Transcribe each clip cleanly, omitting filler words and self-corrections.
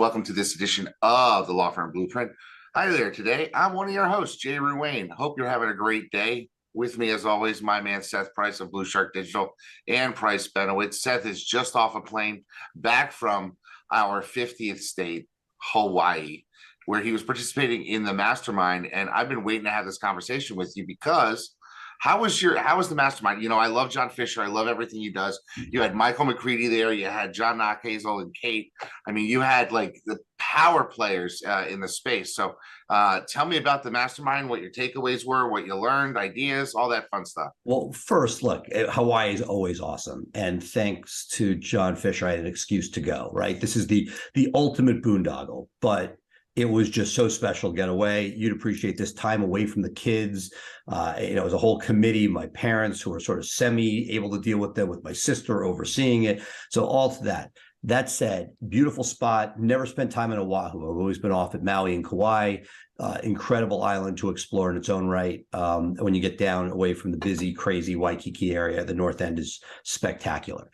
Welcome to this edition of the Law Firm Blueprint. Hi there. Today, I'm one of your hosts, Jay Ruane. Hope you're having a great day. With me, as always, my man Seth Price of Blue Shark Digital and Price Benowitz. Seth is just off a plane back from our 50th state, Hawaii, where he was participating in the mastermind. And I've been waiting to have this conversation with you because how was the mastermind? You know, I love John Fisher. I love everything he does. You had Michael McCready there. You had John Knockhazel and Kate. I mean, you had like the power players in the space. So tell me about the mastermind, what your takeaways were, what you learned, ideas, all that fun stuff. Well, first, look, Hawaii is always awesome. And thanks to John Fisher, I had an excuse to go, right? This is the ultimate boondoggle, but it was just so special to get away. You'd appreciate this time away from the kids. It was a whole committee, my parents who were sort of semi-able to deal with them, with my sister overseeing it. So all to that. That said, beautiful spot. Never spent time in Oahu. I've always been off at Maui and Kauai. Incredible island to explore in its own right. When you get down away from the busy, crazy Waikiki area, the north end is spectacular.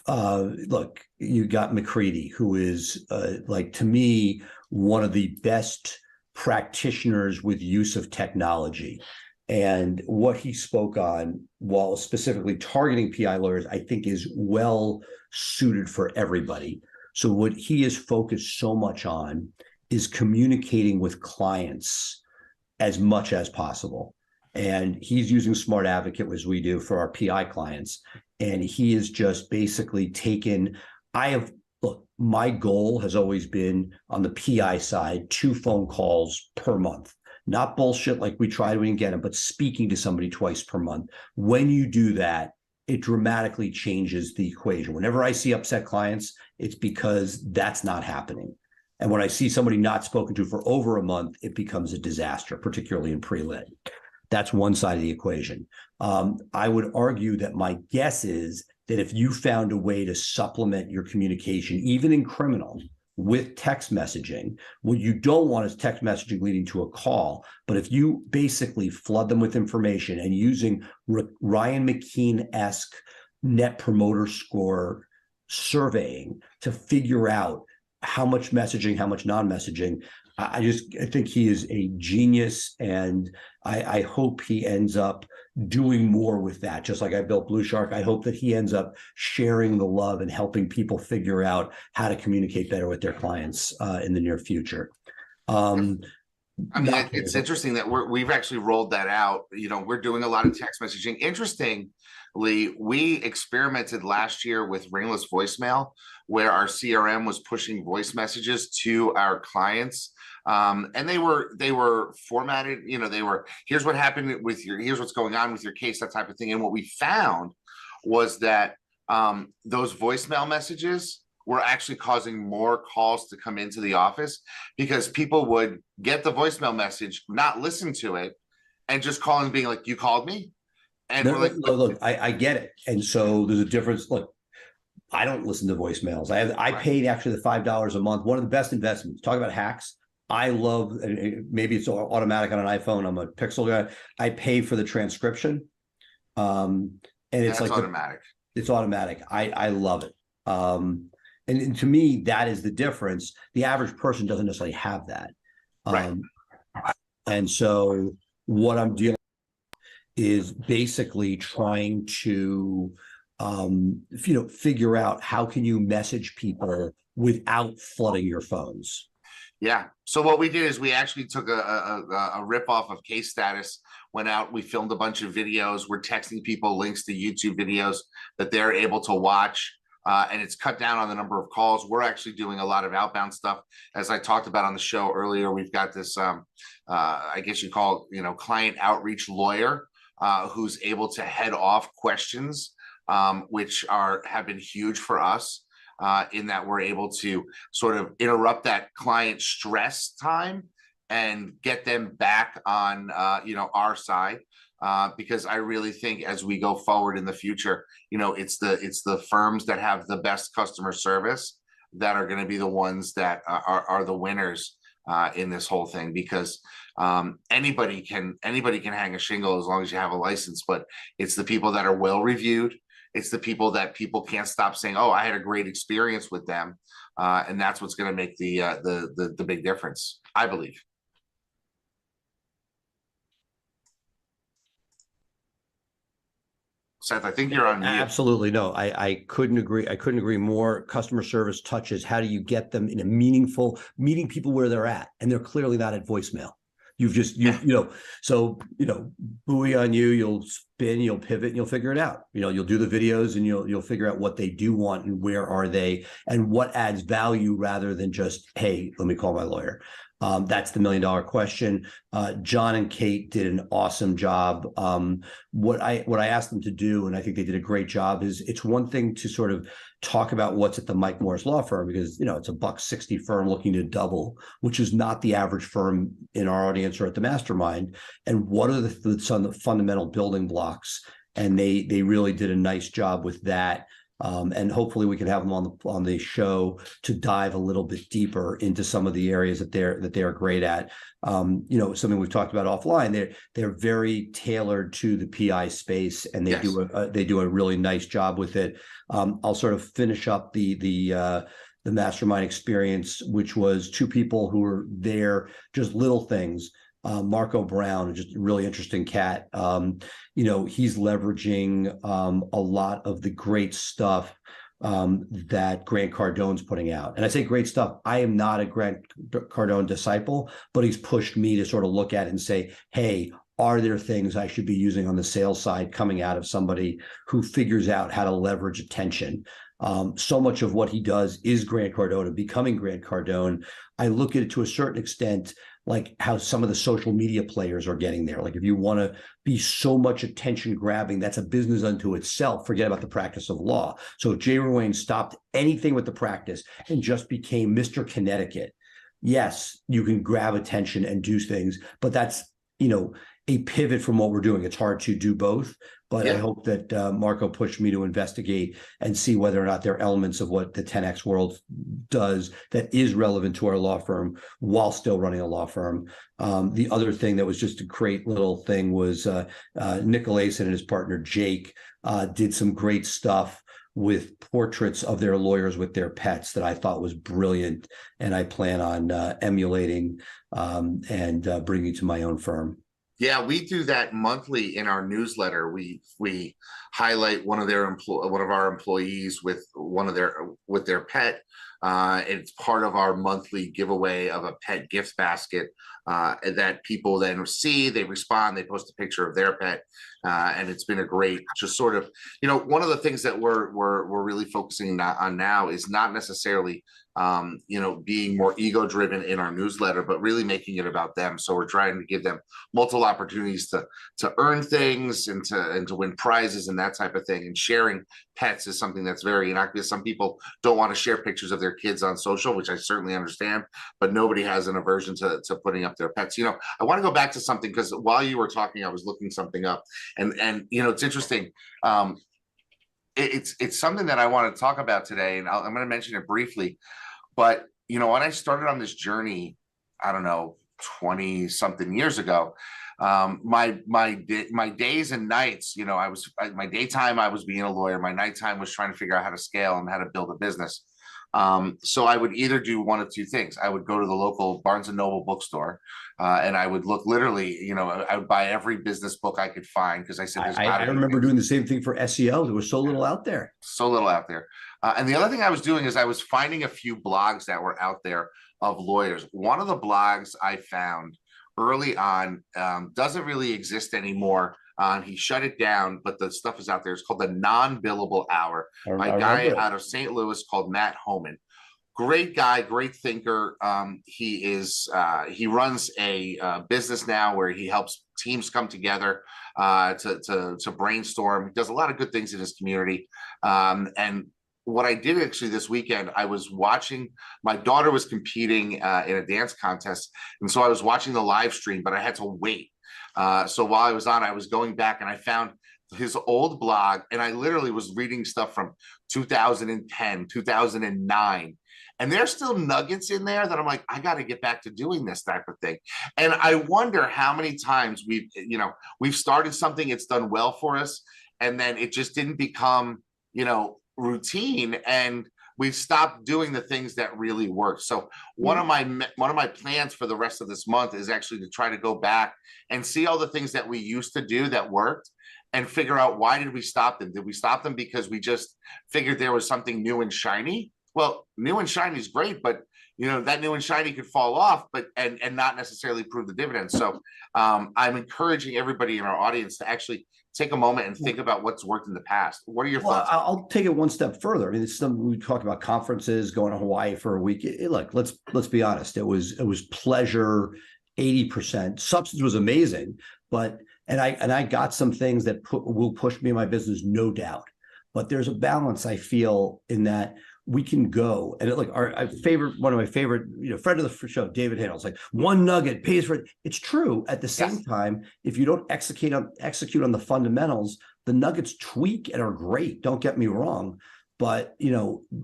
Look, you got McCready, who is to me, one of the best practitioners with use of technology. And what he spoke on, while specifically targeting PI lawyers, I think is well suited for everybody. So what he is focused so much on is communicating with clients as much as possible. And he's using Smart Advocate, as we do for our PI clients. And he is just basically my goal has always been on the PI side, 2 phone calls per month. Not bullshit like we try to get them, but speaking to somebody twice per month. When you do that, it dramatically changes the equation. Whenever I see upset clients, it's because that's not happening. And when I see somebody not spoken to for over a month, it becomes a disaster, particularly in pre-lit. That's one side of the equation. I would argue that my guess is that if you found a way to supplement your communication, even in criminal, with text messaging, what you don't want is text messaging leading to a call. But if you basically flood them with information and using Ryan McKean-esque net promoter score surveying to figure out how much messaging, how much non-messaging, I think he is a genius, and I hope he ends up doing more with that. Just like I built Blue Shark, I hope that he ends up sharing the love and helping people figure out how to communicate better with their clients in the near future. It's interesting that we've actually rolled that out. You know, we're doing a lot of text messaging. Interestingly, we experimented last year with ringless voicemail, where our CRM was pushing voice messages to our clients. And they were formatted, you know, they were, here's what happened with here's what's going on with your case, that type of thing. And what we found was that those voicemail messages were actually causing more calls to come into the office, because people would get the voicemail message, not listen to it, and just call and being like, you called me? And we're like, look, I get it. And so there's a difference. Look, I don't listen to voicemails. I paid actually the $5 a month. One of the best investments. Talk about hacks. I love, maybe it's automatic on an iPhone. I'm a Pixel guy. I pay for the transcription. And it's like automatic. It's automatic. I love it. And to me, that is the difference. The average person doesn't necessarily have that. Right. And so what I'm dealing with is basically trying to, figure out how can you message people without flooding your phones. Yeah. So what we did is we actually took a rip off of Case Status, went out, we filmed a bunch of videos. We're texting people links to YouTube videos that they're able to watch. And it's cut down on the number of calls. We're actually doing a lot of outbound stuff. As I talked about on the show earlier, we've got this, I guess you call it, client outreach lawyer who's able to head off questions, which have been huge for us. In that we're able to sort of interrupt that client stress time and get them back on, our side. Because I really think as we go forward in the future, it's the firms that have the best customer service that are going to be the ones that are the winners in this whole thing. Because anybody can hang a shingle as long as you have a license, but it's the people that are well reviewed. It's the people that people can't stop saying, oh, I had a great experience with them. and that's what's going to make the big difference, I believe. Seth, I think you're on mute. Absolutely. No, I couldn't agree. I couldn't agree more. Customer service touches. How do you get them in a meaningful, meeting people where they're at? And they're clearly not at voicemail. So, buoy on you, you'll spin, you'll pivot, and you'll figure it out. You'll do the videos and you'll figure out what they do want and where are they and what adds value rather than just, hey, let me call my lawyer. That's the $1 million question. John and Kate did an awesome job. What I asked them to do, and I think they did a great job, is it's one thing to sort of talk about what's at the Mike Morris Law Firm, because it's a $160 firm looking to double, which is not the average firm in our audience or at the mastermind. And what are the fundamental building blocks? And they really did a nice job with that. And hopefully we can have them on the show to dive a little bit deeper into some of the areas that they're great at. Something we've talked about offline. They're very tailored to the PI space, and they do a really nice job with it. I'll sort of finish up the mastermind experience, which was two people who were there, just little things. Marco Brown, just a really interesting cat. He's leveraging a lot of the great stuff that Grant Cardone's putting out. And I say great stuff. I am not a Grant Cardone disciple, but he's pushed me to sort of look at it and say, hey, are there things I should be using on the sales side coming out of somebody who figures out how to leverage attention? So much of what he does is Grant Cardone and becoming Grant Cardone. I look at it to a certain extent like how some of the social media players are getting there. Like if you want to be so much attention grabbing, that's a business unto itself. Forget about the practice of law. So if Jay Ruane stopped anything with the practice and just became Mr. Connecticut, yes, you can grab attention and do things, but that's, a pivot from what we're doing. It's hard to do both, but I hope that Marco pushed me to investigate and see whether or not there are elements of what the 10X world does that is relevant to our law firm while still running a law firm. The other thing that was just a great little thing was Nick Alason and his partner Jake did some great stuff with portraits of their lawyers with their pets that I thought was brilliant, and I plan on emulating and bringing to my own firm. Yeah, we do that monthly in our newsletter. We highlight one of our employees with their pet. It's part of our monthly giveaway of a pet gift basket that people then see. They respond. They post a picture of their pet, and it's been a great, just sort of, one of the things that we're really focusing on now is not necessarily being more ego driven in our newsletter, but really making it about them. So we're trying to give them multiple opportunities to earn things and to win prizes and that type of thing. And sharing pets is something that's very innocuous. Some people don't want to share pictures of their kids on social, which I certainly understand, but nobody has an aversion to putting up their pets. I want to go back to something, because while you were talking, I was looking something up, and it's interesting. It's something that I want to talk about today, and I'm going to mention it briefly. But, when I started on this journey, I don't know, 20 something years ago, my days and nights, my daytime, I was being a lawyer. My nighttime was trying to figure out how to scale and how to build a business. So I would either do one of two things. I would go to the local Barnes and Noble bookstore, and I would look literally, I would buy every business book I could find, because I said, I remember doing the same thing for SEO. There was so little out there. So little out there. And the other thing I was doing is I was finding a few blogs that were out there of lawyers. One of the blogs I found early on doesn't really exist anymore. He shut it down, but the stuff is out there. It's called the Non-Billable Hour by a guy out of St. Louis called Matt Homan. Great guy, great thinker. He runs a business now where he helps teams come together to brainstorm. He does a lot of good things in his community. And what I did actually this weekend, I was watching, my daughter was competing in a dance contest. And so I was watching the live stream, but I had to wait. So while I was on, I was going back and I found his old blog, and I literally was reading stuff from 2010, 2009. And there's still nuggets in there that I'm like, I got to get back to doing this type of thing. And I wonder how many times we've started something, it's done well for us, and then it just didn't become, routine. And we've stopped doing the things that really work. So one of my plans for the rest of this month is actually to try to go back and see all the things that we used to do that worked and figure out, why did we stop them? Did we stop them because we just figured there was something new and shiny? Well, new and shiny is great, but that new and shiny could fall off, but and not necessarily prove the dividends. So I'm encouraging everybody in our audience to actually take a moment and think about what's worked in the past. What are your thoughts? I'll take it one step further. I mean, it's something we talked about, conferences, going to Hawaii for a week. Look, let's be honest. It was pleasure 80%. Substance was amazing, but I got some things that will push me in my business, no doubt. But there's a balance, I feel, in that we can go and one of my favorite, friend of the show, David Handel's like, one nugget pays for it. It's true. At the same time, if you don't execute on the fundamentals, the nuggets tweak and are great. Don't get me wrong. But,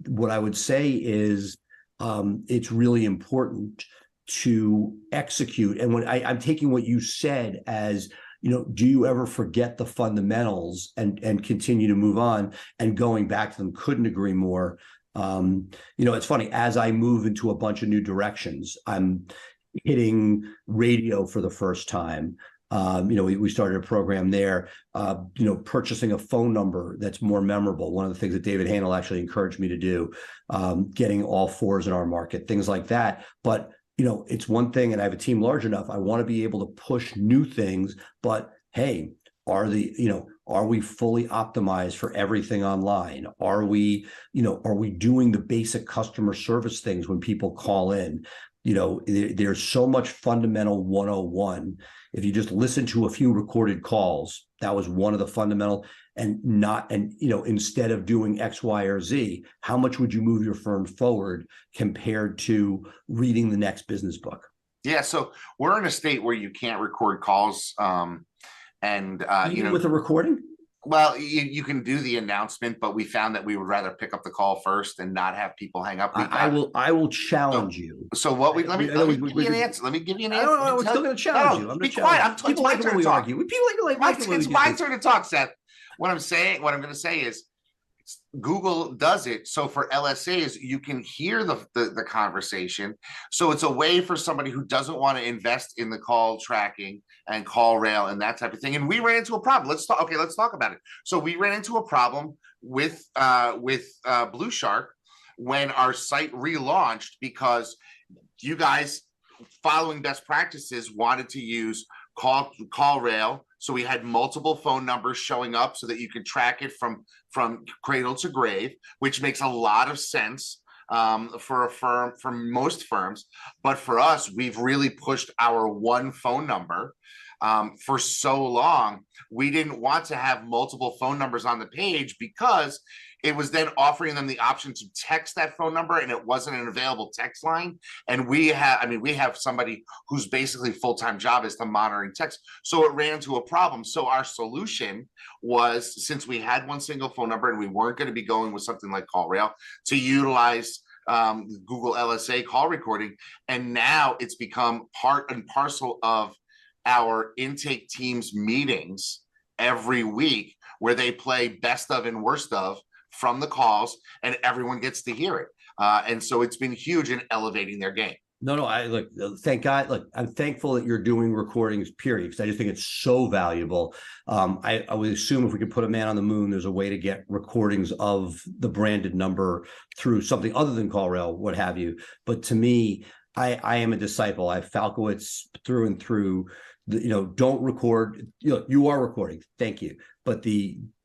what I would say is it's really important to execute. And when I'm taking what you said as, do you ever forget the fundamentals and continue to move on, and going back to them? Couldn't agree more. It's funny, as I move into a bunch of new directions, I'm hitting radio for the first time. We started a program there, purchasing a phone number that's more memorable. One of the things that David Handel actually encouraged me to do, getting all fours in our market, things like that. But it's one thing, and I have a team large enough, I want to be able to push new things, but hey, are we fully optimized for everything online? Are we doing the basic customer service things when people call in? There's so much fundamental 101. If you just listen to a few recorded calls, that was one of the fundamental, instead of doing X, Y, or Z, how much would you move your firm forward compared to reading the next business book? Yeah. So we're in a state where you can't record calls. Even with a recording? Well, you can do the announcement, but we found that we would rather pick up the call first and not have people hang up. I will challenge you. So what let me give you an answer. Let me give you an answer. No, we're still going to challenge you. Be quiet. People like when we argue. It's my turn to talk, Seth. What I'm going to say is, Google does it. So for LSAs, you can hear the conversation. So it's a way for somebody who doesn't want to invest in the call tracking and call rail and that type of thing. And we ran into a problem. Let's talk about it. So we ran into a problem with Blue Shark when our site relaunched, because you guys, following best practices, wanted to use call rail. So we had multiple phone numbers showing up so that you could track it from cradle to grave, which makes a lot of sense for a firm, for most firms. But for us, we've really pushed our one phone number for so long. We didn't want to have multiple phone numbers on the page, because it was then offering them the option to text that phone number, and it wasn't an available text line. And we have somebody whose basically full-time job is to monitoring text. So it ran into a problem. So our solution was, since we had one single phone number and we weren't going to be going with something like CallRail, to utilize Google LSA call recording. And now it's become part and parcel of our intake team's meetings every week, where they play best of and worst of from the calls, and everyone gets to hear it. And so it's been huge in elevating their game. No, thank God. Look, I'm thankful that you're doing recordings, period, because I just think it's so valuable. I would assume if we could put a man on the moon, there's a way to get recordings of the branded number through something other than CallRail, what have you. But to me, I am a disciple. I have Falkowitz through and through. Don't record. You are recording. Thank you. But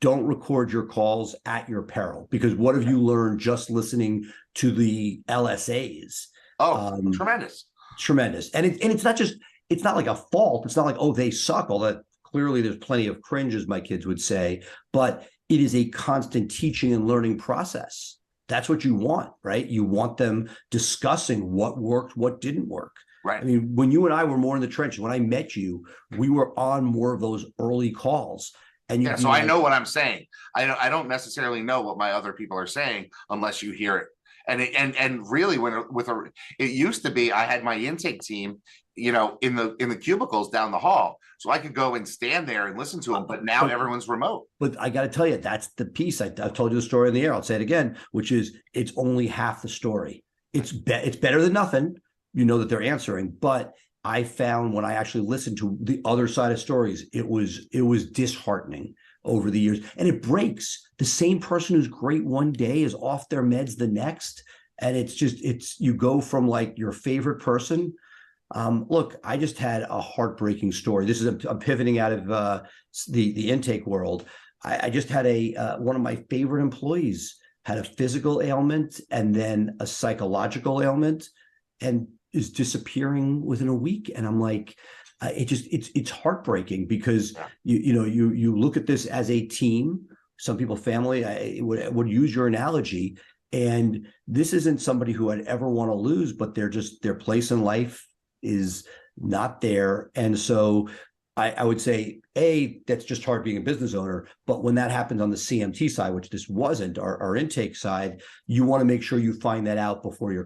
don't record your calls at your peril, because what have you learned just listening to the LSAs? Tremendous. And it's not like a fault. It's not like, oh, they suck. Although clearly there's plenty of cringe, as my kids would say, but it is a constant teaching and learning process. That's what you want, right? You want them discussing what worked, what didn't work. Right. I mean, when you and I were more in the trenches, when I met you, we were on more of those early calls. And so I know what I'm saying. I don't necessarily know what my other people are saying unless you hear it. And really, it used to be, I had my intake team in the cubicles down the hall, so I could go and stand there and listen to them. But now everyone's remote. But I got to tell you, that's the piece. I've told you the story in the air. I'll say it again, which is it's only half the story. It's better than nothing. You know that they're answering, but I found when I actually listened to the other side of stories, it was disheartening over the years, and it breaks. The same person who's great one day is off their meds the next, and it's you go from like your favorite person. Look, I just had a heartbreaking story. I'm pivoting out of the intake world. I just had one of my favorite employees had a physical ailment and then a psychological ailment, and is disappearing within a week. And I'm like, it's heartbreaking because you look at this as a team. Some people, family. I would use your analogy, and this isn't somebody who I'd ever want to lose, but their place in life is not there. And so I would say, that's just hard being a business owner. But when that happens on the CMT side, which this wasn't, our intake side, you want to make sure you find that out before your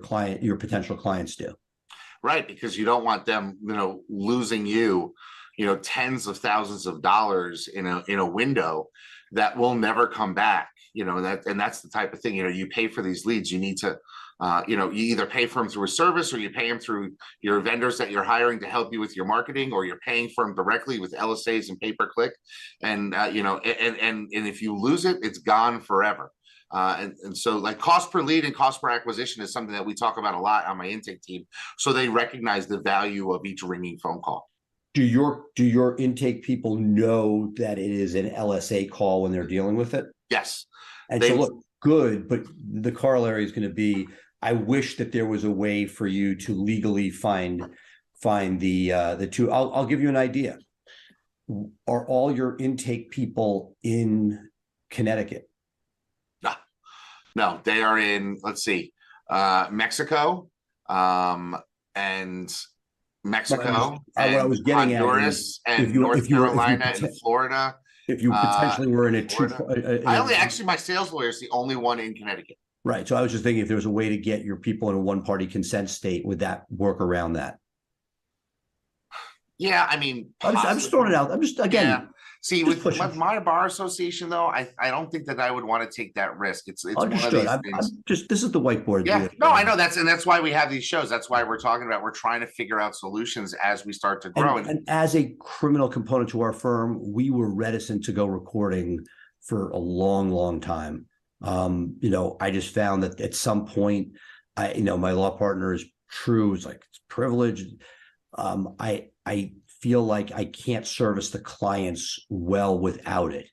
potential clients do. Right, because you don't want them, losing tens of thousands of dollars in a window that will never come back. That's the type of thing. You pay for these leads. You need to, you either pay for them through a service, or you pay them through your vendors that you're hiring to help you with your marketing, or you're paying for them directly with LSAs and pay-per-click. And and if you lose it, it's gone forever. And so like cost per lead and cost per acquisition is something that we talk about a lot on my intake team. So they recognize the value of each ringing phone call. Do your intake people know that it is an LSA call when they're dealing with it? Yes. And so look, good, but the corollary is going to be, I wish that there was a way for you to legally find the two. I'll give you an idea. Are all your intake people in Connecticut? No, they are in, let's see, Mexico, and Mexico, and what I was getting Honduras, and North Carolina, and Florida. If you potentially were in my sales lawyer is the only one in Connecticut. Right. So I was just thinking if there was a way to get your people in a one-party consent state, would that work around that? Yeah, I mean, I'm just throwing it out. I'm just, again. Yeah. See, with my bar association, though, I don't think that I would want to take that risk. It's understood. One of these things. This is the whiteboard. Yeah, no, I know that's why we have these shows. That's why we're talking about. We're trying to figure out solutions as we start to grow. And as a criminal component to our firm, we were reticent to go recording for a long, long time. I just found that at some point, my law partner is true. It's like it's privilege. I feel like I can't service the clients well without it.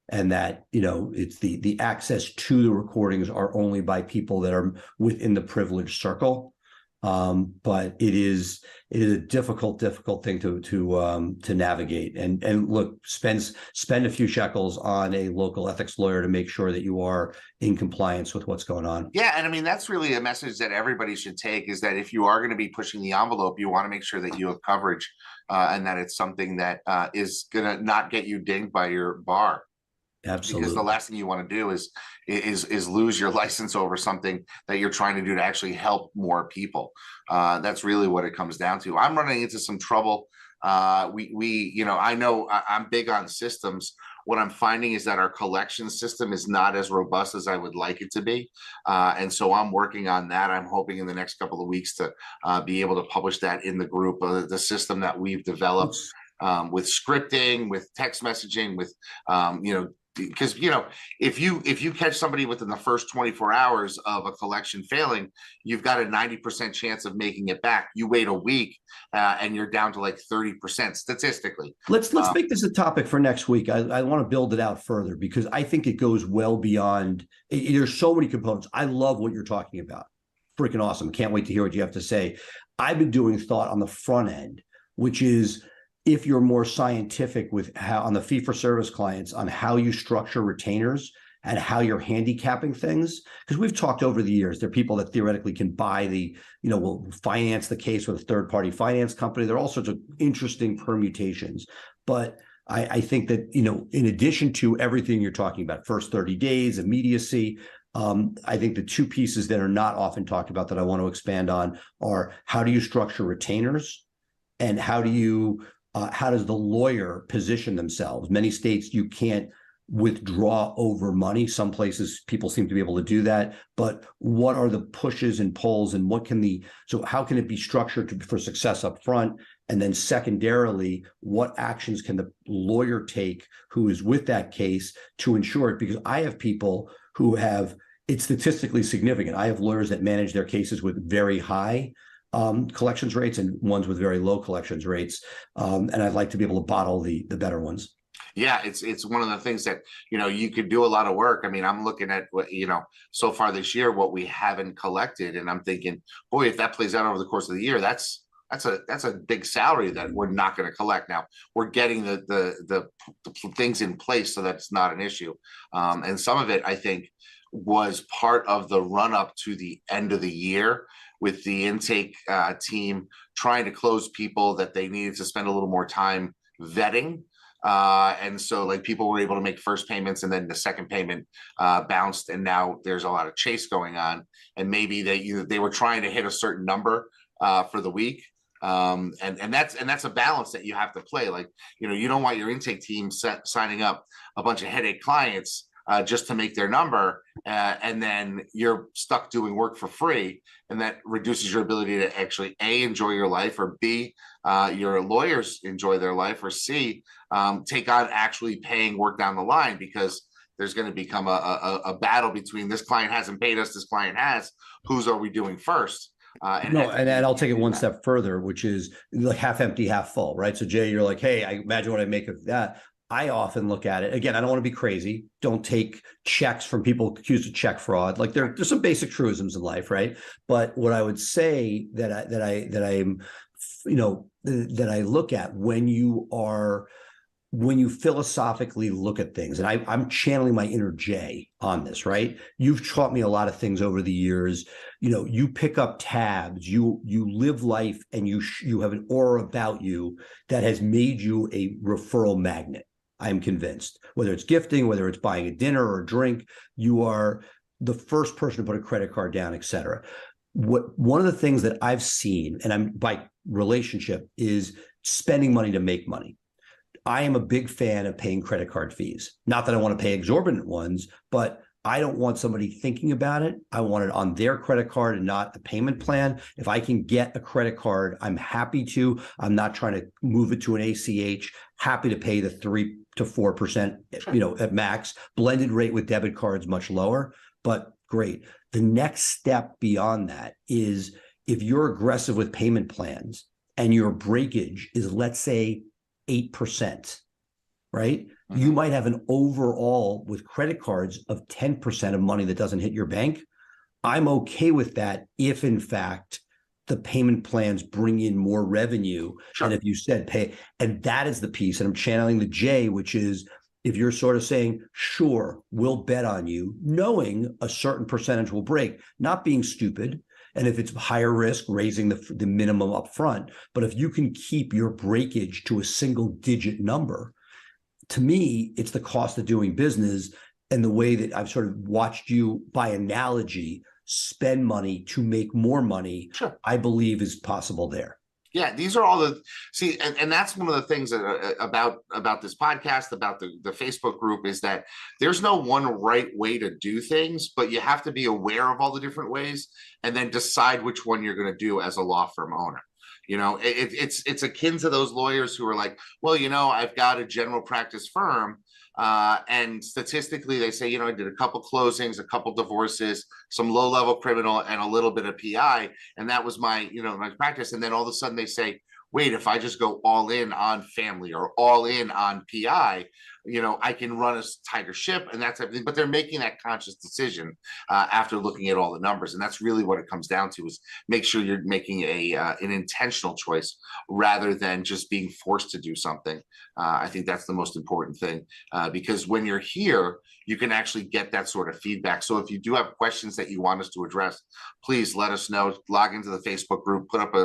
And that, it's the access to the recordings are only by people that are within the privileged circle. But it is a difficult thing to navigate. And look, spend a few shekels on a local ethics lawyer to make sure that you are in compliance with what's going on. Yeah, and I mean that's really a message that everybody should take, is that if you are going to be pushing the envelope, you want to make sure that you have coverage, and that it's something that is going to not get you dinged by your bar. Absolutely. Because the last thing you want to do is lose your license over something that you're trying to do to actually help more people. That's really what it comes down to. I'm running into some trouble. I know I'm big on systems. What I'm finding is that our collection system is not as robust as I would like it to be. And so I'm working on that. I'm hoping in the next couple of weeks to be able to publish that in the group, the system that we've developed with scripting, with text messaging, with, because if you catch somebody within the first 24 hours of a collection failing, you've got a 90% chance of making it back. You wait a week and you're down to like 30% statistically. Let's make this a topic for next week. I want to build it out further because I think it goes well beyond. There's so many components. I love what you're talking about. Freaking awesome. Can't wait to hear what you have to say. I've been doing thought on the front end, which is, if you're more scientific with how on the fee-for-service clients on how you structure retainers and how you're handicapping things, because we've talked over the years, there are people that theoretically can buy will finance the case with a third-party finance company. There are all sorts of interesting permutations. But I think that, in addition to everything you're talking about, first 30 days, immediacy, I think the two pieces that are not often talked about that I want to expand on are how do you structure retainers? and how does the lawyer position themselves? Many states you can't withdraw over money. Some places people seem to be able to do that, but what are the pushes and pulls, and so how can it be structured for success up front? And then secondarily, what actions can the lawyer take who is with that case to ensure it? Because I have people who it's statistically significant. I have lawyers that manage their cases with very high collections rates and ones with very low collections rates. And I'd like to be able to bottle the better ones. Yeah, it's one of the things that, you could do a lot of work. I mean, I'm looking at what, so far this year, what we haven't collected. And I'm thinking, boy, if that plays out over the course of the year, that's a big salary that we're not going to collect. Now we're getting the things in place so that's not an issue. And some of it, I think, was part of the run up to the end of the year with the intake team trying to close people that they needed to spend a little more time vetting. And so like people were able to make first payments, and then the second payment bounced, and now there's a lot of chase going on, and maybe they were trying to hit a certain number for the week. And that's a balance that you have to play. Like, you don't want your intake team signing up a bunch of headache clients just to make their number, and then you're stuck doing work for free, and that reduces your ability to actually A, enjoy your life, or B, your lawyers enjoy their life, or C, take on actually paying work down the line, because there's going to become a battle between this client hasn't paid us, this client has, whose are we doing first? And I'll take it one step further, which is like half empty, half full, right? So Jay, you're like, hey, I imagine what I make of that. I often look at it again. I don't want to be crazy. Don't take checks from people accused of check fraud. Like there's some basic truisms in life, right? But what I would say that I look at when you philosophically look at things, and I'm channeling my inner Jay on this, right? You've taught me a lot of things over the years. You pick up tabs, you live life, and you have an aura about you that has made you a referral magnet. I'm convinced, whether it's gifting, whether it's buying a dinner or a drink, you are the first person to put a credit card down, et cetera. One of the things that I've seen, and I'm by relationship, is spending money to make money. I am a big fan of paying credit card fees. Not that I want to pay exorbitant ones, but I don't want somebody thinking about it. I want it on their credit card and not a payment plan. If I can get a credit card, I'm happy to. I'm not trying to move it to an ACH. Happy to pay the 3 to 4%, at max. Blended rate with debit cards much lower, but great. The next step beyond that is if you're aggressive with payment plans and your breakage is, let's say, 8%, right? Mm-hmm. You might have an overall with credit cards of 10% of money that doesn't hit your bank. I'm okay with that if, in fact, the payment plans bring in more revenue. Sure. And if you said pay, and that is the piece, and I'm channeling the J, which is if you're sort of saying, sure, we'll bet on you, knowing a certain percentage will break, not being stupid. And if it's higher risk, raising the minimum up front. But if you can keep your breakage to a single digit number, to me, it's the cost of doing business, and the way that I've sort of watched you, by analogy, spend money to make more money, sure, I believe is possible there. Yeah, these are all and that's one of the things about this podcast, about the Facebook group, is that there's no one right way to do things, but you have to be aware of all the different ways and then decide which one you're going to do as a law firm owner. It's akin to those lawyers who are like, well, I've got a general practice firm. And statistically, they say, I did a couple closings, a couple divorces, some low-level criminal, and a little bit of PI. And that was my, my practice. And then all of a sudden they say, wait, if I just go all in on family or all in on PI, I can run a tighter ship and that's everything. But they're making that conscious decision after looking at all the numbers. And that's really what it comes down to, is make sure you're making an intentional choice rather than just being forced to do something. I think that's the most important thing, because when you're here, you can actually get that sort of feedback. So if you do have questions that you want us to address, please let us know. Log into the Facebook group, put up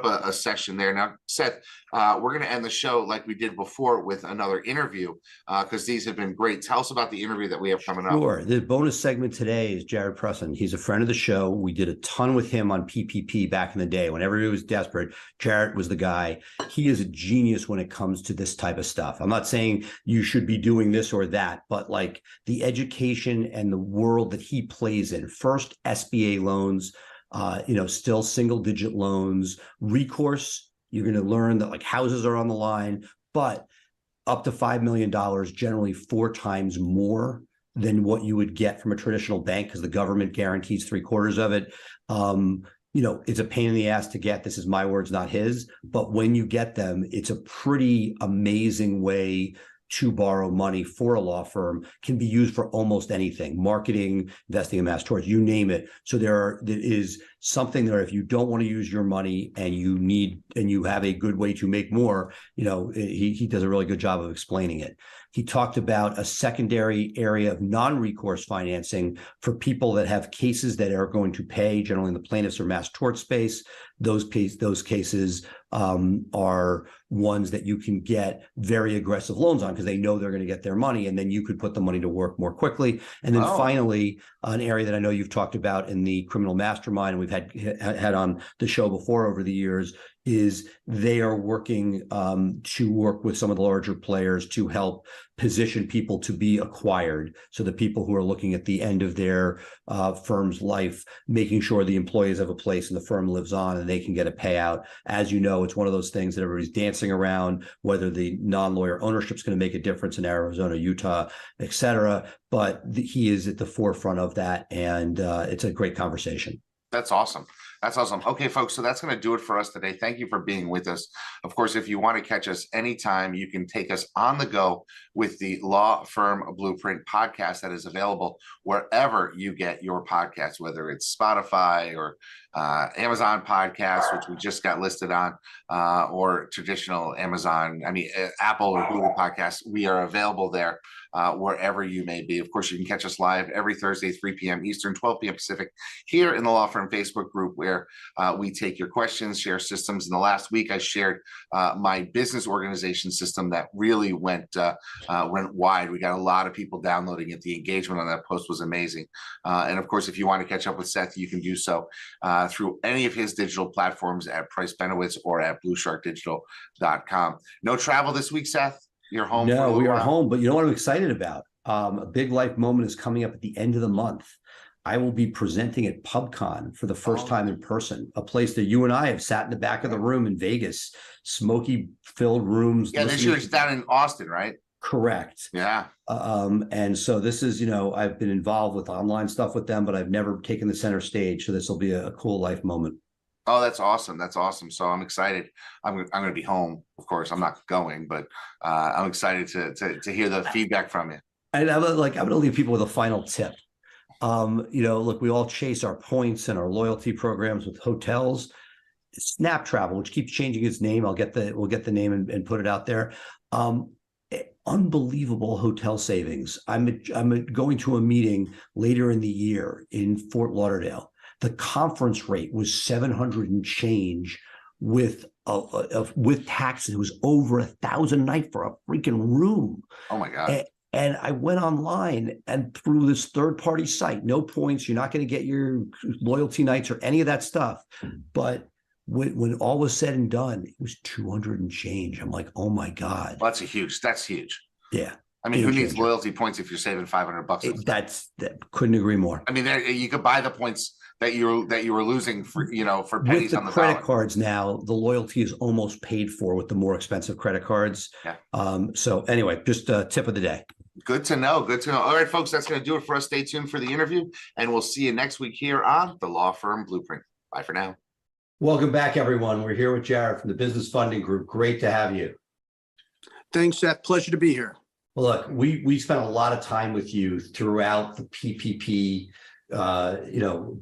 a session there. Now, Seth, we're going to end the show like we did before with another interview because these have been great. Tell us about the interview that we have coming up. Sure. The bonus segment today is Jarret Prusin. He's a friend of the show. We did a ton with him on PPP back in the day. Whenever he was desperate, Jarret was the guy. He is a genius when it comes to this type of stuff. I'm not saying you should be doing this or that, but like the education and the world that he plays in. First, SBA loans, still single digit loans, recourse. You're going to learn that like houses are on the line, but up to $5 million, generally 4 times more than what you would get from a traditional bank because the government guarantees 3/4 of it. It's a pain in the ass to get. This is my words, not his. But when you get them, it's a pretty amazing way to borrow money for a law firm. Can be used for almost anything, marketing, investing in mass torts, you name it. So there is something there. If you don't want to use your money and you have a good way to make more, he does a really good job of explaining it. He talked about a secondary area of non-recourse financing for people that have cases that are going to pay, generally in the plaintiffs or mass tort space. Those cases are ones that you can get very aggressive loans on because they know they're going to get their money, and then you could put the money to work more quickly. And then finally, an area that I know you've talked about in the criminal mastermind, and we've had on the show before over the years, is they are working to work with some of the larger players to help position people to be acquired. So the people who are looking at the end of their firm's life, making sure the employees have a place and the firm lives on and they can get a payout. As you know, it's one of those things that everybody's dancing around, whether the non-lawyer ownership is going to make a difference in Arizona, Utah, et cetera. But he is at the forefront of that. And it's a great conversation. That's awesome. That's awesome. Okay, folks, so that's going to do it for us today. Thank you for being with us. Of course, if you want to catch us anytime, you can take us on the go with the Law Firm Blueprint podcast that is available wherever you get your podcasts, whether it's Spotify or Amazon podcasts, which we just got listed on, or traditional Apple or Google podcasts. We are available there wherever you may be. Of course, you can catch us live every Thursday, 3 p.m. Eastern, 12 p.m. Pacific, here in the Law Firm Facebook group, where we take your questions, share systems. In the last week, I shared my business organization system that really went wide. We got a lot of people downloading it. The engagement on that post was amazing. And of course, if you want to catch up with Seth, you can do so through any of his digital platforms at Price Benowitz or at bluesharkdigital.com. No travel this week, Seth? You're home? No, we are home. But you know what I'm excited about? A big life moment is coming up at the end of the month. I will be presenting at PubCon for the first time in person, a place that you and I have sat in the back of the room in Vegas, smoky-filled rooms. Yeah, this year it's down in Austin, right? Correct. Yeah. And so this is, I've been involved with online stuff with them, but I've never taken the center stage. So this will be a cool life moment. Oh, that's awesome. That's awesome. So I'm excited. I'm going to be home. Of course, I'm not going, but I'm excited to hear the feedback from you. And I'm going to leave people with a final tip. Look, we all chase our points and our loyalty programs with hotels. Snap Travel, which keeps changing its name. We'll get the name and put it out there. Unbelievable hotel savings. I'm going to a meeting later in the year in Fort Lauderdale. The conference rate was $700 and change with taxes. It was over $1,000 a night for a freaking room. Oh my God. And I went online and through this third-party site, no points. You're not going to get your loyalty nights or any of that stuff. But when all was said and done, it was $200 and change. I'm like, oh my God. Well, that's huge. Yeah. I mean, who needs loyalty points if you're saving $500? That couldn't agree more. I mean, you could buy the points that you were losing for pennies on the credit cards. Now the loyalty is almost paid for with the more expensive credit cards. Yeah. So anyway, just a tip of the day. Good to know. Good to know. All right, folks, that's going to do it for us. Stay tuned for the interview, and we'll see you next week here on the Law Firm Blueprint. Bye for now. Welcome back, everyone. We're here with Jarret from the Business Funding Group. Great to have you. Thanks, Seth. Pleasure to be here. Well, look, we spent a lot of time with you throughout the PPP,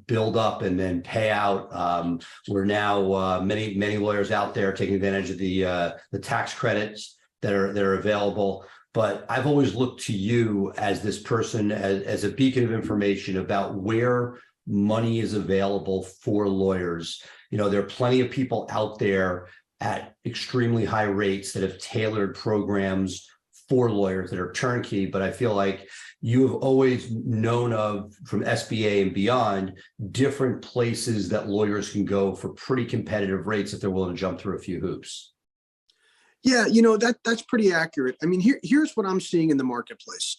build up and then payout. We're now many lawyers out there taking advantage of the tax credits that are available. But I've always looked to you as this person, as a beacon of information about where money is available for lawyers. There are plenty of people out there at extremely high rates that have tailored programs for lawyers that are turnkey, but I feel like you have always known of, from SBA and beyond, different places that lawyers can go for pretty competitive rates if they're willing to jump through a few hoops. Yeah, that's pretty accurate. I mean, here's what I'm seeing in the marketplace.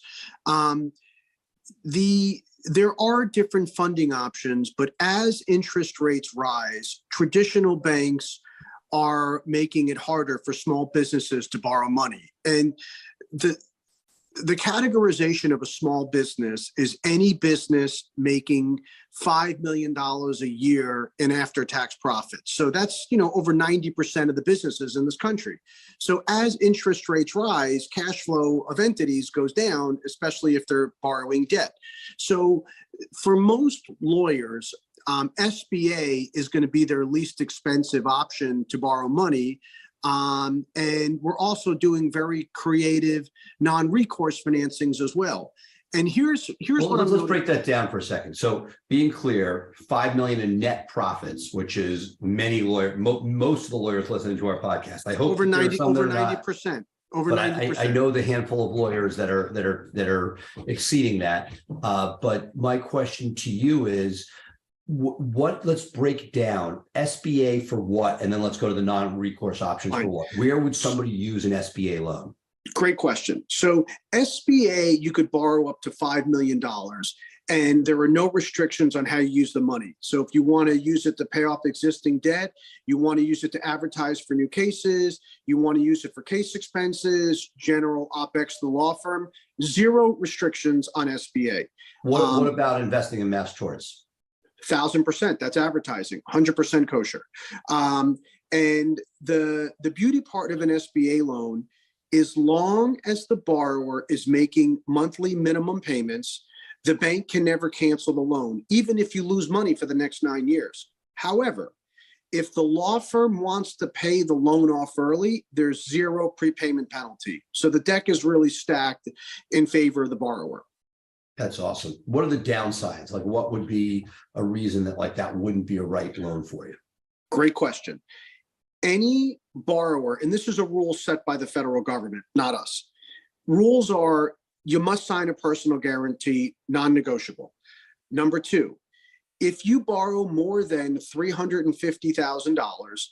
There are different funding options, but as interest rates rise, traditional banks are making it harder for small businesses to borrow money. And the categorization of a small business is any business making $5 million a year in after-tax profits. So that's, over 90% of the businesses in this country. So as interest rates rise, cash flow of entities goes down, especially if they're borrowing debt. So for most lawyers, SBA is going to be their least expensive option to borrow money. And we're also doing very creative non-recourse financings as well. And here's what let's break that down for a second. So being clear, 5 million in net profits, which is many lawyers, most of the lawyers listening to our podcast. I hope over 90%. Over 90%. I know the handful of lawyers that are exceeding that. But my question to you is, let's break down SBA for what, and then let's go to the non-recourse options for what. Where would somebody use an SBA loan? Great question. So SBA, you could borrow up to $5 million, and there are no restrictions on how you use the money. So if you want to use it to pay off existing debt, you want to use it to advertise for new cases, you want to use it for case expenses, general OpEx to the law firm, zero restrictions on SBA. What about investing in mass torts? 1,000%. That's advertising. 100% kosher. And the beauty part of an SBA loan, as long as the borrower is making monthly minimum payments, the bank can never cancel the loan, even if you lose money for the next 9 years. However, if the law firm wants to pay the loan off early, there's zero prepayment penalty. So the deck is really stacked in favor of the borrower. That's awesome. What are the downsides? Like, what would be a reason that that wouldn't be a right loan for you? Great question. Any borrower, and this is a rule set by the federal government, not us. Rules are, you must sign a personal guarantee, non-negotiable. Number two, if you borrow more than $350,000,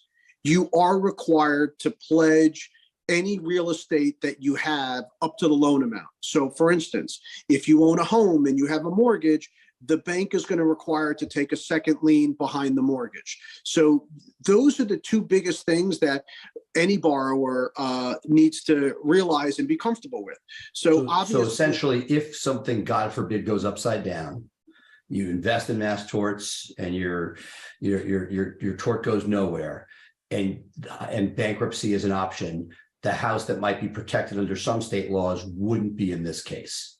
you are required to pledge any real estate that you have up to the loan amount. So for instance, if you own a home and you have a mortgage, the bank is going to require to take a second lien behind the mortgage. So those are the two biggest things that any borrower needs to realize and be comfortable with. So obviously, essentially, if something, God forbid, goes upside down, you invest in mass torts and your tort goes nowhere, and bankruptcy is an option, the house that might be protected under some state laws wouldn't be in this case.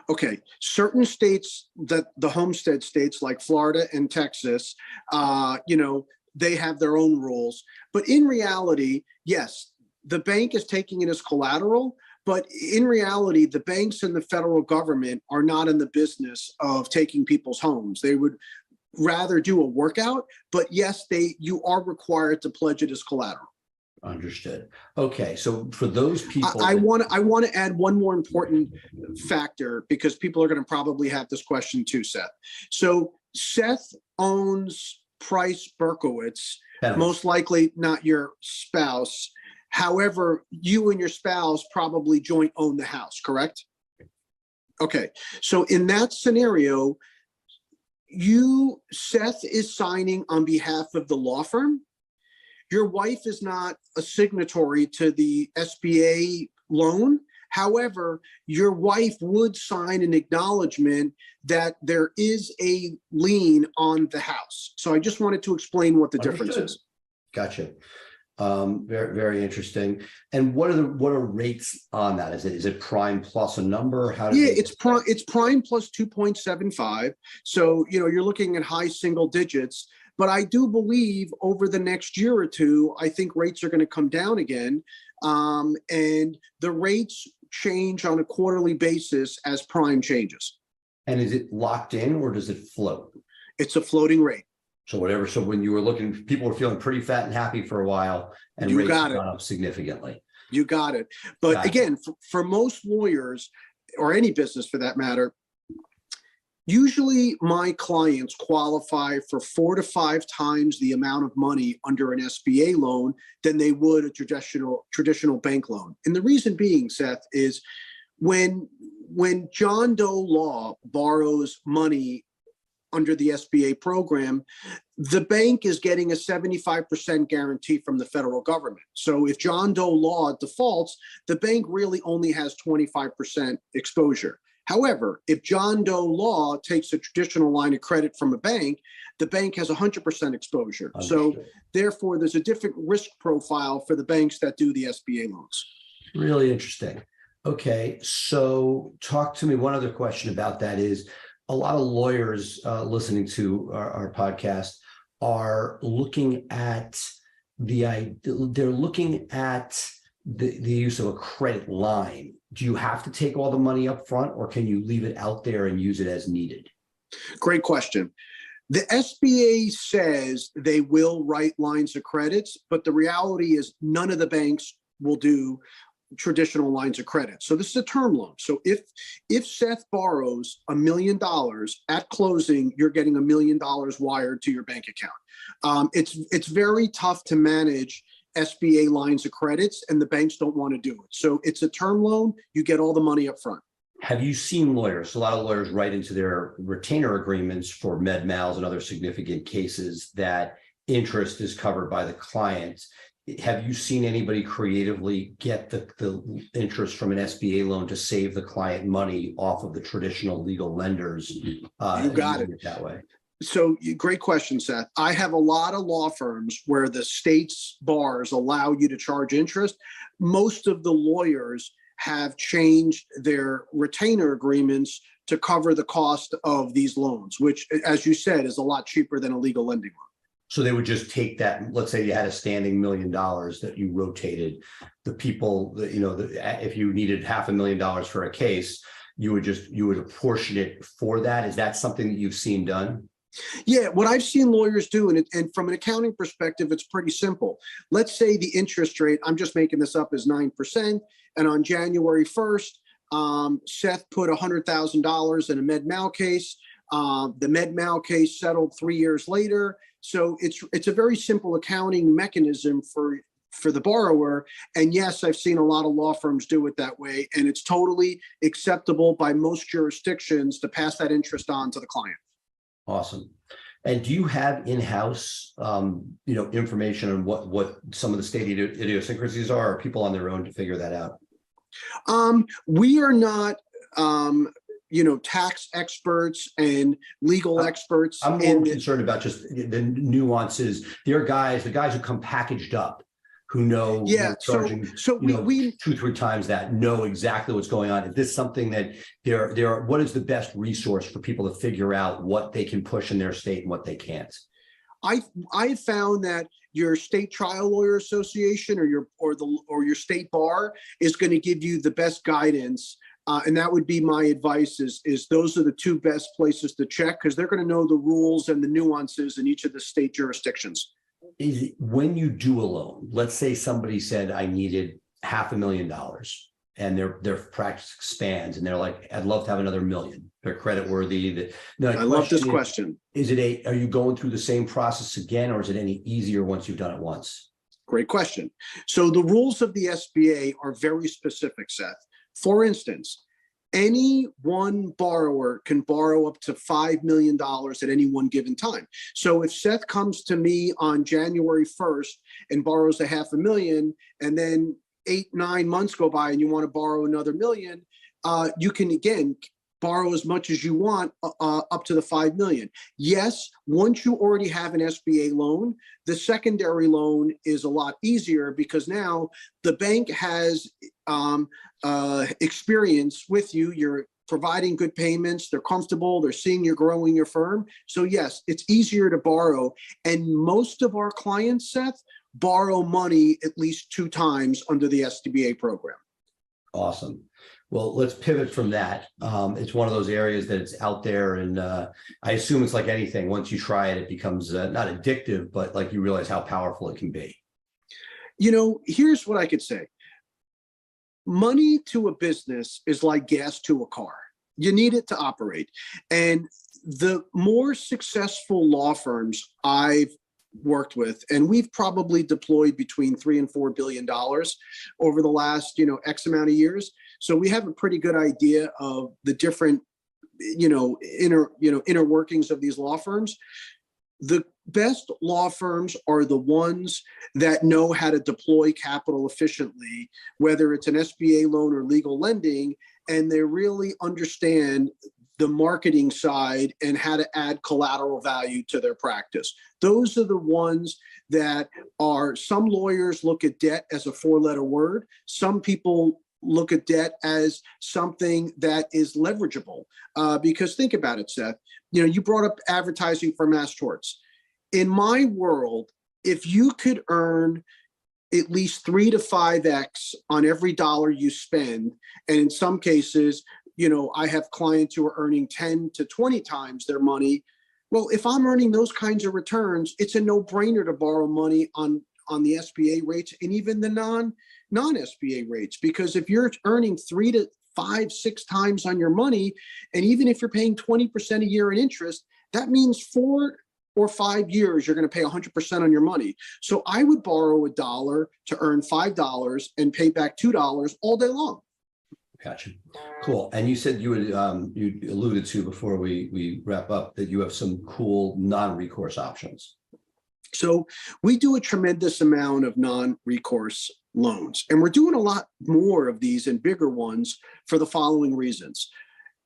Okay, certain states, that the homestead states like Florida and Texas, they have their own rules. But in reality, yes, the bank is taking it as collateral, but in reality, the banks and the federal government are not in the business of taking people's homes. They would rather do a workout, but yes, you are required to pledge it as collateral. Understood. Okay, so for those people, I want to add one more important factor, because people are going to probably have this question too, Seth. So Seth owns Price Berkowitz, most likely not your spouse. However, you and your spouse probably joint own the house, correct? Okay, so in that scenario, Seth is signing on behalf of the law firm. Your wife is not a signatory to the SBA loan. However, your wife would sign an acknowledgement that there is a lien on the house. So I just wanted to explain what the difference is. Gotcha. Very, very interesting. And what are rates on that? Is it prime plus a number? It's prime plus 2.75. So, you're looking at high single digits. But I do believe over the next year or two, I think rates are going to come down again. And the rates change on a quarterly basis as prime changes. And is it locked in or does it float? It's a floating rate. So whatever. So when you were looking, people were feeling pretty fat and happy for a while, and You rates got have it. gone up significantly. You got it. But Got it. again, for most lawyers, or any business for that matter, usually my clients qualify for 4 to 5 times the amount of money under an SBA loan than they would a traditional bank loan. And the reason being, Seth, is when John Doe Law borrows money under the SBA program, the bank is getting a 75% guarantee from the federal government. So if John Doe Law defaults, the bank really only has 25% exposure. However, if John Doe Law takes a traditional line of credit from a bank, the bank has 100% exposure. Understood. So therefore, there's a different risk profile for the banks that do the SBA loans. Really interesting. Okay, so talk to me. One other question about that is, a lot of lawyers listening to our podcast are looking at they're looking at the use of a credit line. Do you have to take all the money up front, or can you leave it out there and use it as needed? Great question. The SBA says they will write lines of credits, but the reality is none of the banks will do traditional lines of credit. So this is a term loan. So if Seth borrows $1 million at closing, you're getting $1 million wired to your bank account. It's very tough to manage SBA lines of credits, and the banks don't want to do it. So it's a term loan. You get all the money up front. Have you seen lawyers? A lot of lawyers write into their retainer agreements for med mals and other significant cases that interest is covered by the client. Have you seen anybody creatively get the interest from an SBA loan to save the client money off of the traditional legal lenders? You got it that way. So great question, Seth. I have a lot of law firms where the state's bars allow you to charge interest. Most of the lawyers have changed their retainer agreements to cover the cost of these loans, which, as you said, is a lot cheaper than a legal lending loan. So they would just take that. Let's say you had a standing $1 million that you rotated. The people, if you needed $500,000 for a case, you would apportion it for that. Is that something that you've seen done? Yeah, what I've seen lawyers do, and from an accounting perspective, it's pretty simple. Let's say the interest rate, I'm just making this up, is 9%. And on January 1st, Seth put $100,000 in a med mal case. The med mal case settled 3 years later. So it's a very simple accounting mechanism for the borrower. And yes, I've seen a lot of law firms do it that way. And it's totally acceptable by most jurisdictions to pass that interest on to the client. Awesome. And do you have in-house, information on what some of the state idiosyncrasies are, or people on their own to figure that out? We are not, tax experts and legal experts. I'm more concerned about just the nuances. There are the guys who come packaged up, who know, charging, we 2-3 times that, know exactly what's going on. Is this something that what is the best resource for people to figure out what they can push in their state and what they can't? I found that your state trial lawyer association or your state bar is going to give you the best guidance. And that would be my advice is those are the 2 best places to check, because they're going to know the rules and the nuances in each of the state jurisdictions. Is it, when you do a loan, let's say somebody said I needed $500,000 and their practice expands and they're like, I'd love to have another $1 million. They're credit worthy. I love this question. Are you going through the same process again, or is it any easier once you've done it once? Great question. So the rules of the SBA are very specific, Seth. For instance, any one borrower can borrow up to $5 million at any one given time. So if Seth comes to me on January 1st and borrows $500,000, and then 8-9 months go by and you want to borrow another $1 million, you can again borrow as much as you want up to the $5 million. Yes, once you already have an SBA loan, the secondary loan is a lot easier because now the bank has experience with you. You're providing good payments. They're comfortable. They're seeing you're growing your firm. So yes, it's easier to borrow. And most of our clients, Seth, borrow money at least 2 times under the SBA program. Awesome. Well, let's pivot from that. It's one of those areas that it's out there, and I assume it's like anything. Once you try it, it becomes not addictive, but like you realize how powerful it can be. Here's what I could say. Money to a business is like gas to a car. You need it to operate. And the more successful law firms I've worked with, and we've probably deployed between $3 and $4 billion over the last, X amount of years. So we have a pretty good idea of the different, inner workings of these law firms. The best law firms are the ones that know how to deploy capital efficiently, whether it's an SBA loan or legal lending, and they really understand the marketing side and how to add collateral value to their practice. Those are the ones that are, some lawyers look at debt as a 4-letter word. Some people look at debt as something that is leverageable. Because think about it, Seth, you brought up advertising for mass torts. In my world, if you could earn at least 3 to 5x on every dollar you spend, and in some cases, I have clients who are earning 10 to 20 times their money. Well, if I'm earning those kinds of returns, it's a no-brainer to borrow money on the SBA rates and even the non-SBA rates. Because if you're earning 3 to 5, 6 times on your money, and even if you're paying 20% a year in interest, that means 4 or 5 years, you're going to pay 100% on your money. So I would borrow $1 to earn $5 and pay back $2 all day long. Gotcha. Cool. And you said you alluded to before we wrap up that you have some cool non-recourse options. So we do a tremendous amount of non-recourse loans, and we're doing a lot more of these and bigger ones for the following reasons.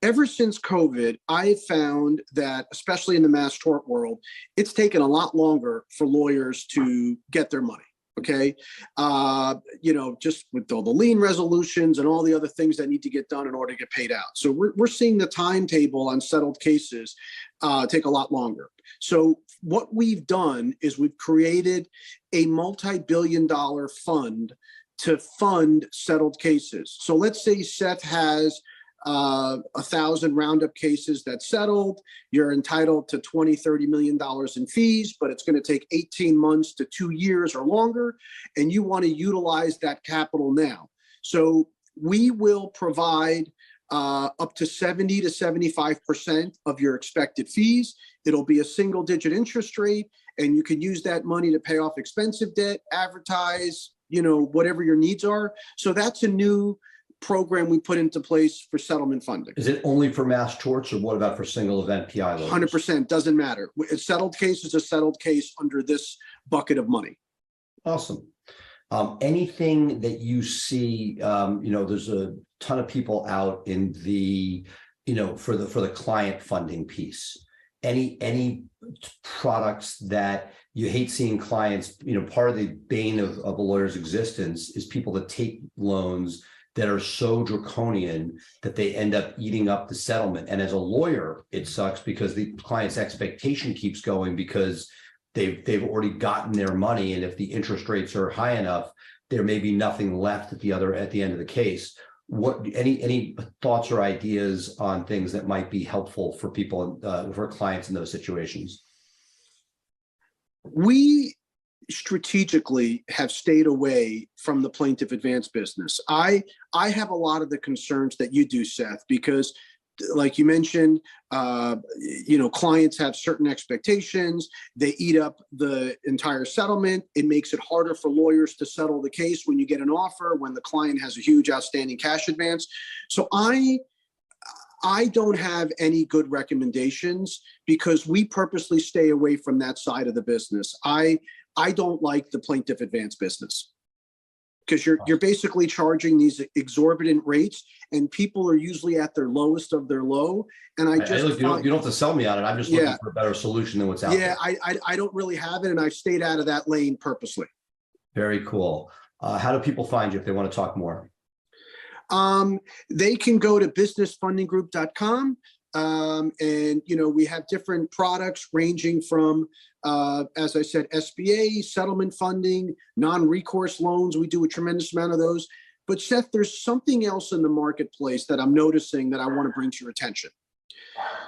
Ever since COVID, I have found that, especially in the mass tort world, it's taken a lot longer for lawyers to get their money. Okay. Just with all the lien resolutions and all the other things that need to get done in order to get paid out. So we're seeing the timetable on settled cases take a lot longer. So what we've done is we've created a multi-billion-dollar fund to fund settled cases. So let's say Seth has 1,000 roundup cases that settled. You're entitled to $20-30 million in fees, but it's going to take 18 months to 2 years or longer, and you want to utilize that capital now. So we will provide up to 70 to 75% of your expected fees. It'll be a single-digit interest rate, and you can use that money to pay off expensive debt, advertise, whatever your needs are. So that's a new program we put into place for settlement funding. Is it only for mass torts, or what about for single event PI loans? 100%, doesn't matter. A settled case is a settled case under this bucket of money. Awesome. Anything that you see, there's a ton of people out in the, for the client funding piece. Any products that you hate seeing clients, part of the bane of a lawyer's existence is people that take loans that are so draconian that they end up eating up the settlement. And as a lawyer, it sucks because the client's expectation keeps going because they've already gotten their money. And if the interest rates are high enough, there may be nothing left at the end of the case. Any thoughts or ideas on things that might be helpful for people, for clients in those situations? We strategically have stayed away from the plaintiff advance business. I have a lot of the concerns that you do, Seth, because like you mentioned, clients have certain expectations. They eat up the entire settlement. It makes it harder for lawyers to settle the case when you get an offer, when the client has a huge outstanding cash advance. So I don't have any good recommendations because we purposely stay away from that side of the business. I don't like the plaintiff advance business because you're basically charging these exorbitant rates, and people are usually at their lowest of their low. And you don't have to sell me on it. I'm just looking for a better solution than what's out there. Yeah, I don't really have it, and I've stayed out of that lane purposely. Very cool. How do people find you if they want to talk more? They can go to businessfundinggroup.com. And we have different products ranging from, as I said, SBA, settlement funding, non-recourse loans. We do a tremendous amount of those. But Seth, there's something else in the marketplace that I'm noticing that I want to bring to your attention.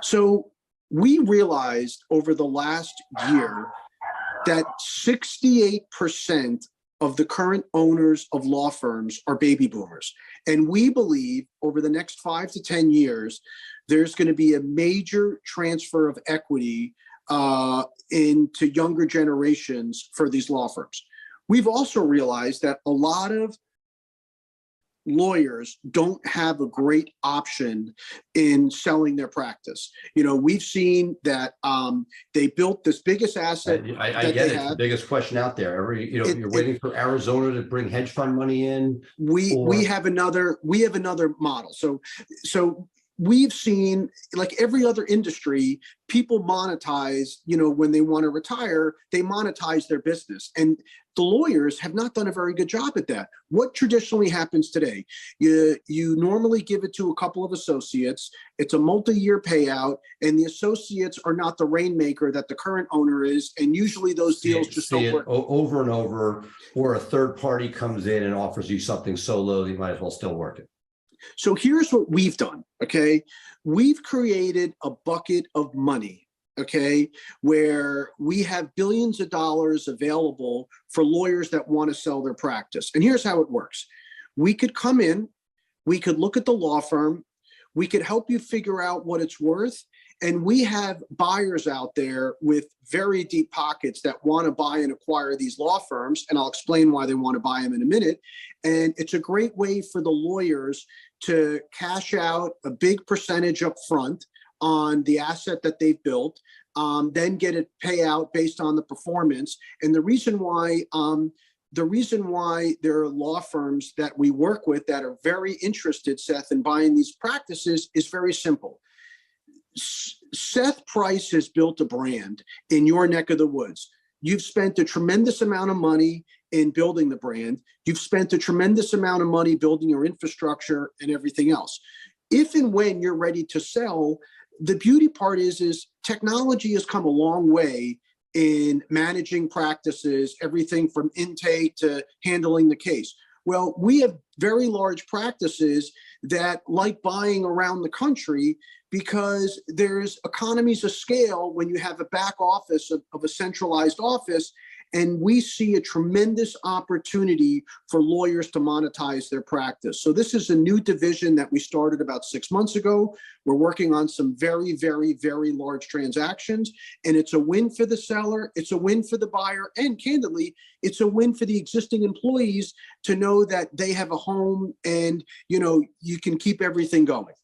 So we realized over the last year that 68% of the current owners of law firms are baby boomers. And we believe over the next 5 to 10 years, there's going to be a major transfer of equity into younger generations for these law firms. We've also realized that a lot of lawyers don't have a great option in selling their practice. You know, we've seen that they built this biggest asset. I get it. It's the biggest question out there. You're waiting for Arizona to bring hedge fund money in. We have another model. So we've seen, like every other industry, people monetize, when they want to retire, they monetize their business. And the lawyers have not done a very good job at that. What traditionally happens today, you normally give it to a couple of associates. It's a multi-year payout, and the associates are not the rainmaker that the current owner is. And usually those deals just don't work. Over and over, or a third party comes in and offers you something so low that you might as well still work it. So here's what we've done, okay? We've created a bucket of money, okay, where we have billions of dollars available for lawyers that want to sell their practice. And here's how it works. We could come in, we could look at the law firm, we could help you figure out what it's worth. And we have buyers out there with very deep pockets that want to buy and acquire these law firms. And I'll explain why they want to buy them in a minute. And it's a great way for the lawyers to cash out a big percentage up front on the asset that they've built, then get a payout based on the performance. And the reason why there are law firms that we work with that are very interested, Seth, in buying these practices is very simple. Seth Price has built a brand in your neck of the woods. You've spent a tremendous amount of money in building the brand. You've spent a tremendous amount of money building your infrastructure and everything else. If and when you're ready to sell, the beauty part is technology has come a long way in managing practices, everything from intake to handling the case. Well, we have very large practices that like buying around the country because there's economies of scale when you have a back office of a centralized office. And we see a tremendous opportunity for lawyers to monetize their practice. So this is a new division that we started about 6 months ago. We're working on some very, very, very large transactions. And it's a win for the seller. It's a win for the buyer. And candidly, it's a win for the existing employees to know that they have a home and, you can keep everything going.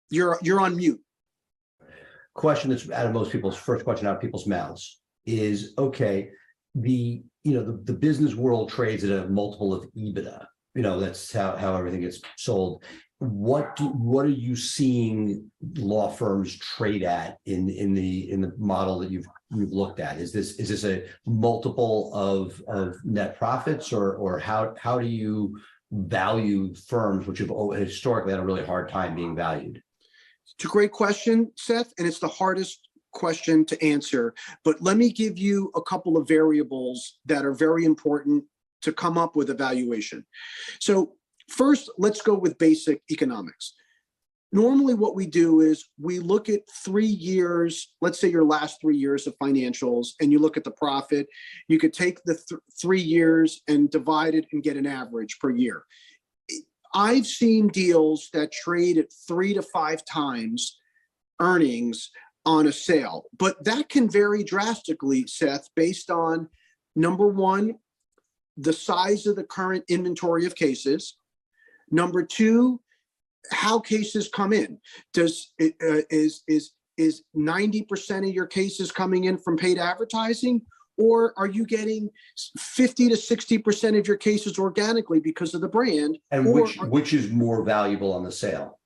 You're on mute. Question that's out of most people's first question out of people's mouths is, okay, the business world trades at a multiple of EBITDA. That's how everything gets sold. What are you seeing law firms trade at in the model that you've looked at? Is this a multiple of net profits, or how do you value firms which have historically had a really hard time being valued? It's a great question, Seth, and it's the hardest question to answer. But let me give you a couple of variables that are very important to come up with a valuation. So first, let's go with basic economics. Normally what we do is we look at 3 years, let's say your last 3 years of financials, and you look at the profit. You could take the 3 years and divide it and get an average per year. I've seen deals that trade at 3 to 5 times earnings on a sale, but that can vary drastically, Seth, based on, number one, the size of the current inventory of cases. Number two, how cases come in. Is 90% of your cases coming in from paid advertising? Or are you getting 50 to 60% of your cases organically because of the brand? And which is more valuable on the sale?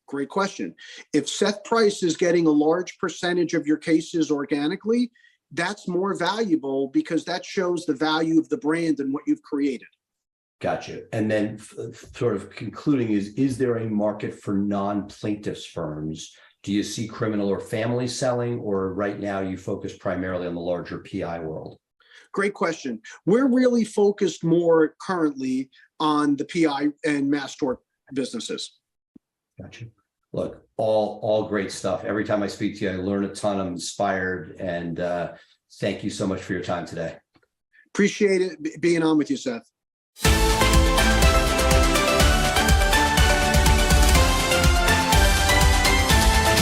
Great question. If Seth Price is getting a large percentage of your cases organically, that's more valuable because that shows the value of the brand and what you've created. Gotcha. And then sort of concluding is there a market for non-plaintiffs firms? Do you see criminal or family selling, or right now you focus primarily on the larger PI world? Great question. We're really focused more currently on the PI and mass tort businesses. Gotcha. Look, all great stuff. Every time I speak to you, I learn a ton. I'm inspired, and thank you so much for your time today. Appreciate it being on with you, Seth.